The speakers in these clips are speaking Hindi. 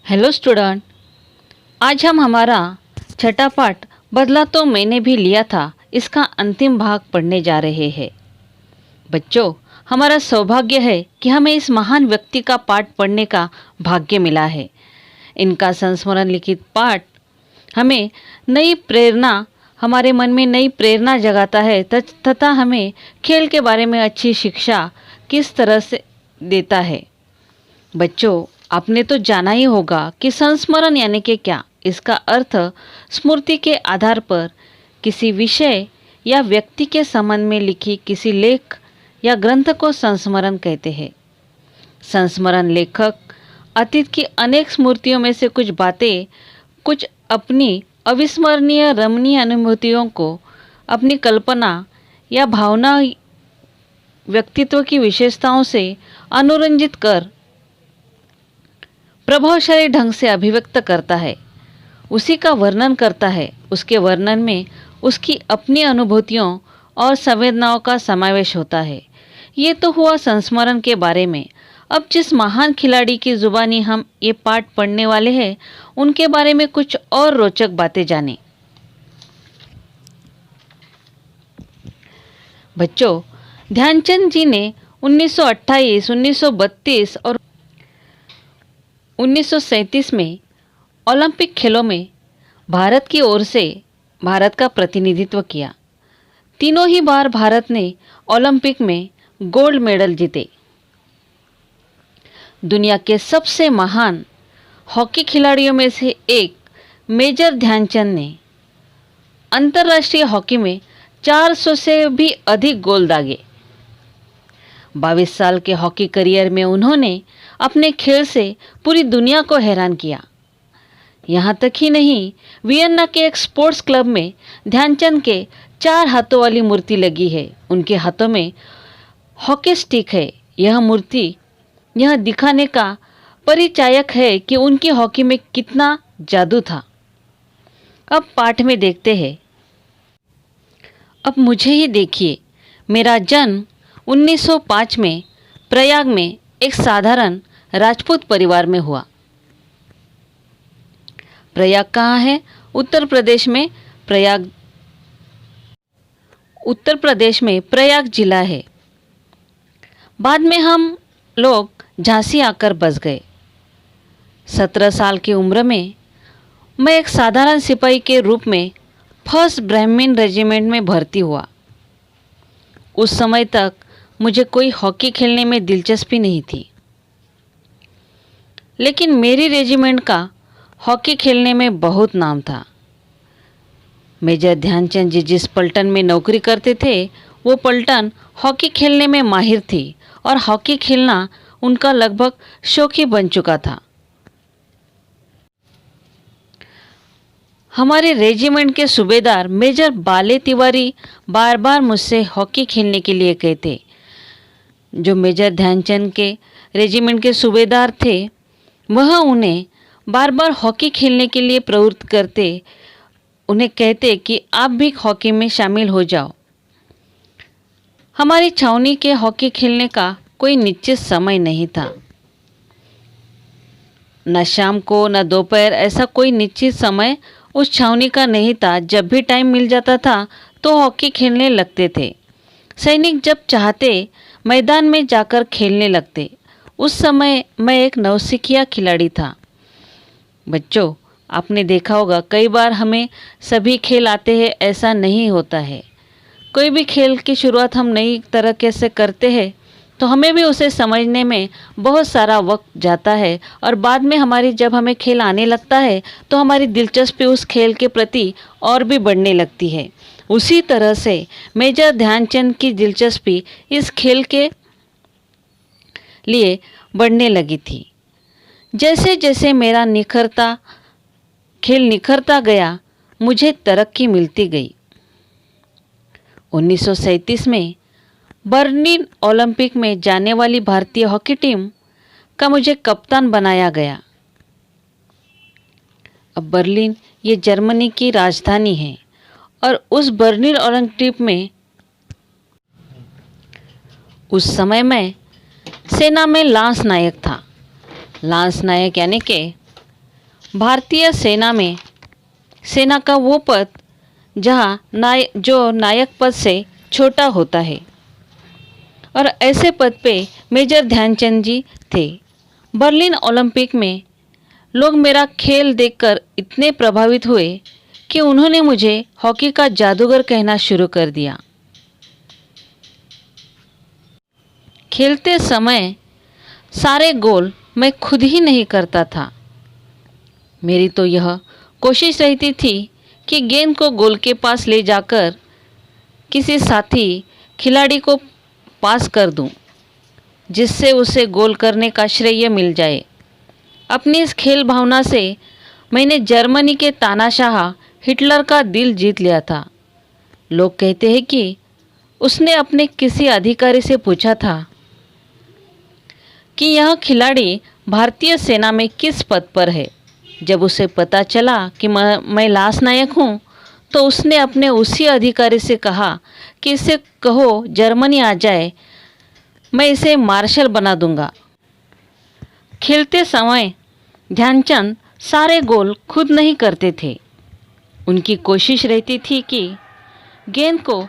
हेलो स्टूडेंट, आज हम हमारा छठा पाठ बदला तो मैंने भी लिया था इसका अंतिम भाग पढ़ने जा रहे हैं। बच्चों, हमारा सौभाग्य है कि हमें इस महान व्यक्ति का पाठ पढ़ने का भाग्य मिला है। इनका संस्मरण लिखित पाठ हमें नई प्रेरणा हमारे मन में नई प्रेरणा जगाता है तथा हमें खेल के बारे में अच्छी शिक्षा किस तरह से देता है। बच्चों, आपने तो जाना ही होगा कि संस्मरण यानी कि क्या। इसका अर्थ स्मृति के आधार पर किसी विषय या व्यक्ति के संबंध में लिखी किसी लेख या ग्रंथ को संस्मरण कहते हैं। संस्मरण लेखक अतीत की अनेक स्मृतियों में से कुछ बातें, कुछ अपनी अविस्मरणीय रमणीय अनुभूतियों को अपनी कल्पना या भावना व्यक्तित्व की विशेषताओं से अनुरंजित कर प्रभावशाली ढंग से अभिव्यक्त करता है, उसी का वर्णन करता है। उसके वर्णन में उसकी अपनी अनुभूतियों और संवेदनाओं का समावेश होता है। ये तो हुआ संस्मरण के बारे में। अब जिस महान खिलाड़ी की जुबानी हम ये पाठ पढ़ने वाले हैं, उनके बारे में कुछ और रोचक बातें जानें। बच्चों, ध्यानचंद जी ने 1928, 1932 और 1937 में ओलंपिक खेलों में भारत की ओर से भारत का प्रतिनिधित्व किया। तीनों ही बार भारत ने ओलंपिक में गोल्ड मेडल जीते। दुनिया के सबसे महान हॉकी खिलाड़ियों में से एक मेजर ध्यानचंद ने अंतर्राष्ट्रीय हॉकी में 400 से भी अधिक गोल दागे। 22 साल के हॉकी करियर में उन्होंने अपने खेल से पूरी दुनिया को हैरान किया। यहाँ तक ही नहीं, वियन्ना के एक स्पोर्ट्स क्लब में ध्यानचंद के 4 हाथों वाली मूर्ति लगी है। उनके हाथों में हॉकी स्टिक है। यह मूर्ति यह दिखाने का परिचायक है कि उनकी हॉकी में कितना जादू था। अब पाठ में देखते हैं। अब मुझे ही देखिए, मेरा जन्म 1905 में प्रयाग में एक साधारण राजपूत परिवार में हुआ। प्रयाग कहाँ है? उत्तर प्रदेश में प्रयाग जिला है। बाद में हम लोग झांसी आकर बस गए। 17 साल की उम्र में मैं एक साधारण सिपाही के रूप में फर्स्ट ब्राह्मीण रेजिमेंट में भर्ती हुआ। उस समय तक मुझे कोई हॉकी खेलने में दिलचस्पी नहीं थी, लेकिन मेरी रेजिमेंट का हॉकी खेलने में बहुत नाम था। मेजर ध्यानचंद जी जिस पलटन में नौकरी करते थे, वो पलटन हॉकी खेलने में माहिर थी और हॉकी खेलना उनका लगभग शौक ही बन चुका था। हमारे रेजिमेंट के सूबेदार मेजर बाले तिवारी बार बार मुझसे हॉकी खेलने के लिए कहते। जो मेजर ध्यानचंद के रेजिमेंट के सूबेदार थे, वह उन्हें बार बार हॉकी खेलने के लिए प्रवृत्त करते। उन्हें कहते कि आप भी हॉकी में शामिल हो जाओ। हमारी छावनी के हॉकी खेलने का कोई निश्चित समय नहीं था। न शाम को न दोपहर, ऐसा कोई निश्चित समय उस छावनी का नहीं था। जब भी टाइम मिल जाता था तो हॉकी खेलने लगते थे। सैनिक जब चाहते मैदान में जाकर खेलने लगते। उस समय मैं एक नौसिखिया खिलाड़ी था। बच्चों, आपने देखा होगा कई बार हमें सभी खेल आते हैं, ऐसा नहीं होता है। कोई भी खेल की शुरुआत हम नई तरीके से करते हैं तो हमें भी उसे समझने में बहुत सारा वक्त जाता है, और बाद में जब हमें खेल आने लगता है तो हमारी दिलचस्पी उस खेल के प्रति और भी बढ़ने लगती है। उसी तरह से मेजर ध्यानचंद की दिलचस्पी इस खेल के लिए बढ़ने लगी थी। जैसे जैसे मेरा खेल निखरता गया, मुझे तरक्की मिलती गई। 1937 में बर्लिन ओलंपिक में जाने वाली भारतीय हॉकी टीम का मुझे कप्तान बनाया गया। अब बर्लिन ये जर्मनी की राजधानी है, और उस बर्लिन ओलंपिक में उस समय मैं सेना में लांस नायक था। लांस नायक यानी कि भारतीय सेना में सेना का वो पद जहाँ जो नायक पद से छोटा होता है, और ऐसे पद पे मेजर ध्यानचंद जी थे। बर्लिन ओलंपिक में लोग मेरा खेल देखकर इतने प्रभावित हुए कि उन्होंने मुझे हॉकी का जादूगर कहना शुरू कर दिया। खेलते समय सारे गोल मैं खुद ही नहीं करता था। मेरी तो यह कोशिश रहती थी कि गेंद को गोल के पास ले जाकर किसी साथी खिलाड़ी को पास कर दूं, जिससे उसे गोल करने का श्रेय मिल जाए। अपनी इस खेल भावना से मैंने जर्मनी के तानाशाह हिटलर का दिल जीत लिया था। लोग कहते हैं कि उसने अपने किसी अधिकारी से पूछा था कि यह खिलाड़ी भारतीय सेना में किस पद पर है। जब उसे पता चला कि मैं लांस नायक हूँ, तो उसने अपने उसी अधिकारी से कहा कि इसे कहो जर्मनी आ जाए, मैं इसे मार्शल बना दूंगा। खेलते समय ध्यानचंद सारे गोल खुद नहीं करते थे। उनकी कोशिश रहती थी कि गेंद को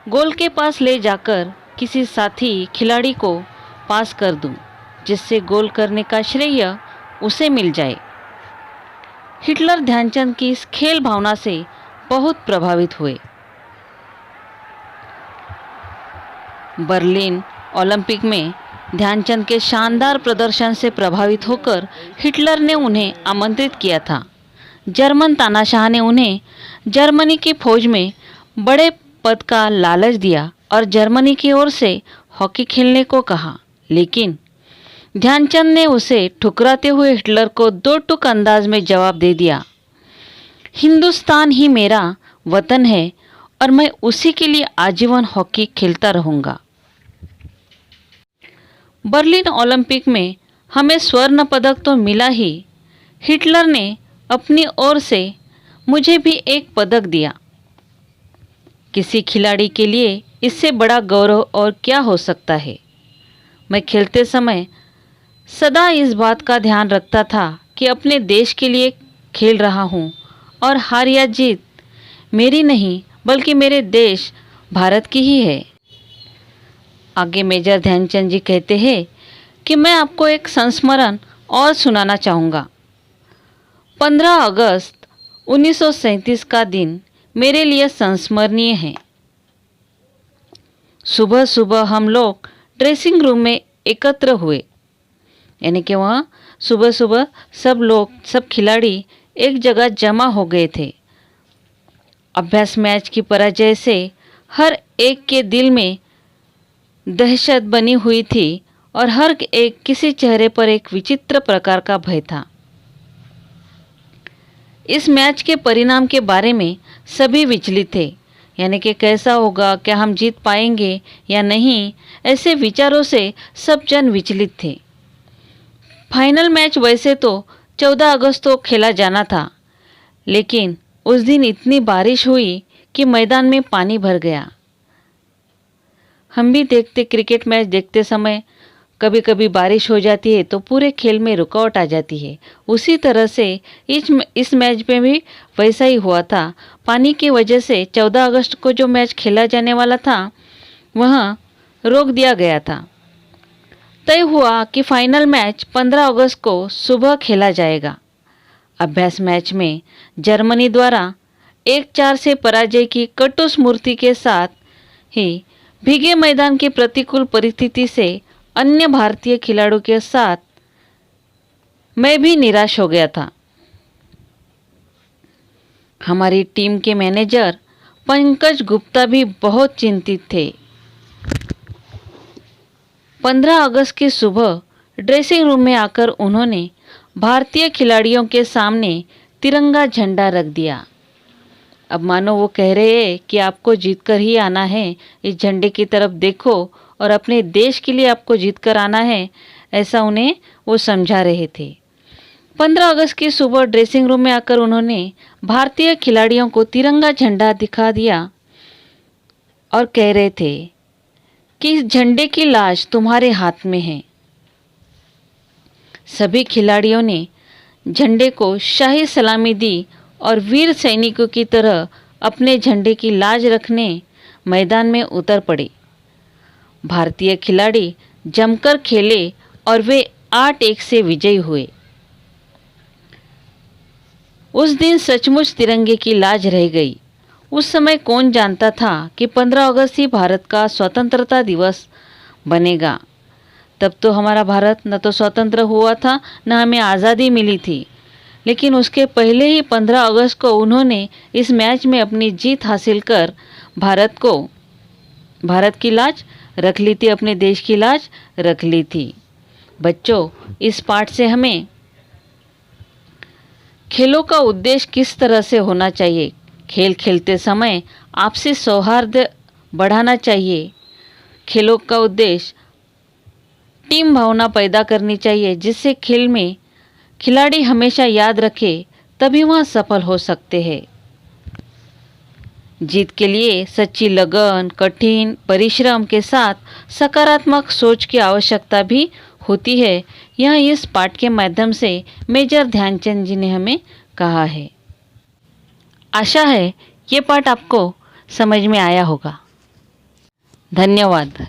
गोल के पास ले जाकर किसी साथी खिलाड़ी को पास कर दूं, जिससे गोल करने का श्रेय उसे मिल जाए। हिटलर ध्यानचंद की इस खेल भावना से बहुत प्रभावित हुए। बर्लिन ओलंपिक में ध्यानचंद के शानदार प्रदर्शन से प्रभावित होकर हिटलर ने उन्हें आमंत्रित किया था। जर्मन तानाशाह ने उन्हें जर्मनी की फौज में बड़े पद का लालच दिया और जर्मनी की ओर से हॉकी खेलने को कहा, लेकिन ध्यानचंद ने उसे ठुकराते हुए हिटलर को दो टूक अंदाज में जवाब दे दिया, हिंदुस्तान ही मेरा वतन है और मैं उसी के लिए आजीवन हॉकी खेलता रहूँगा। बर्लिन ओलंपिक में हमें स्वर्ण पदक तो मिला ही, हिटलर ने अपनी ओर से मुझे भी एक पदक दिया। किसी खिलाड़ी के लिए इससे बड़ा गौरव और क्या हो सकता है। मैं खेलते समय सदा इस बात का ध्यान रखता था कि अपने देश के लिए खेल रहा हूँ और हार या जीत मेरी नहीं बल्कि मेरे देश भारत की ही है। आगे मेजर ध्यानचंद जी कहते हैं कि मैं आपको एक संस्मरण और सुनाना चाहूँगा। 15 अगस्त 1937 का दिन मेरे लिए संस्मरणीय है। सुबह सुबह हम लोग ड्रेसिंग रूम में एकत्र हुए, यानी कि वहाँ सुबह सुबह सब खिलाड़ी एक जगह जमा हो गए थे। अभ्यास मैच की पराजय से हर एक के दिल में दहशत बनी हुई थी और हर एक किसी चेहरे पर एक विचित्र प्रकार का भय था। इस मैच के परिणाम के बारे में सभी विचलित थे, यानी कि कैसा होगा, क्या हम जीत पाएंगे या नहीं, ऐसे विचारों से सब जन विचलित थे। फाइनल मैच वैसे तो 14 अगस्त को खेला जाना था, लेकिन उस दिन इतनी बारिश हुई कि मैदान में पानी भर गया। हम भी क्रिकेट मैच देखते समय कभी कभी बारिश हो जाती है तो पूरे खेल में रुकावट आ जाती है। उसी तरह से इस मैच में भी वैसा ही हुआ था। पानी की वजह से 14 अगस्त को जो मैच खेला जाने वाला था वह रोक दिया गया था। तय हुआ कि फाइनल मैच 15 अगस्त को सुबह खेला जाएगा। अभ्यास मैच में जर्मनी द्वारा 1-4 से पराजय की कटु स्मृति के साथ ही भीगे मैदान की प्रतिकूल परिस्थिति से अन्य भारतीय खिलाड़ियों के साथ मैं भी निराश हो गया था। हमारी टीम के मैनेजर पंकज गुप्ता भी बहुत चिंतित थे। 15 अगस्त की सुबह ड्रेसिंग रूम में आकर उन्होंने भारतीय खिलाड़ियों के सामने तिरंगा झंडा रख दिया। अब मानो वो कह रहे हैं कि आपको जीतकर ही आना है, इस झंडे की तरफ देखो और अपने देश के लिए आपको जीतकर आना है, ऐसा उन्हें वो समझा रहे थे। 15 अगस्त की सुबह ड्रेसिंग रूम में आकर उन्होंने भारतीय खिलाड़ियों को तिरंगा झंडा दिखा दिया और कह रहे थे कि इस झंडे की लाज तुम्हारे हाथ में है। सभी खिलाड़ियों ने झंडे को शाही सलामी दी और वीर सैनिकों की तरह अपने झंडे की लाज रखने मैदान में उतर पड़े। भारतीय खिलाड़ी जमकर खेले और वे 8-1 से विजयी हुए। उस दिन सचमुच तिरंगे की लाज रह गई। उस समय कौन जानता था कि 15 अगस्त ही भारत का स्वतंत्रता दिवस बनेगा। तब तो हमारा भारत न तो स्वतंत्र हुआ था, न हमें आज़ादी मिली थी। लेकिन उसके पहले ही 15 अगस्त को उन्होंने इस मैच में अपनी जीत हासिल कर भारत की लाज रख ली थी, अपने देश की लाज रख ली थी। बच्चों, इस पाठ से हमें खेलों का उद्देश्य किस तरह से होना चाहिए, खेल खेलते समय आपसी सौहार्द बढ़ाना चाहिए। खेलों का उद्देश्य टीम भावना पैदा करनी चाहिए, जिससे खेल में खिलाड़ी हमेशा याद रखे, तभी वह सफल हो सकते हैं। जीत के लिए सच्ची लगन, कठिन परिश्रम के साथ सकारात्मक सोच की आवश्यकता भी होती है। यह इस पाठ के माध्यम से मेजर ध्यानचंद जी ने हमें कहा है। आशा है ये पाठ आपको समझ में आया होगा। धन्यवाद।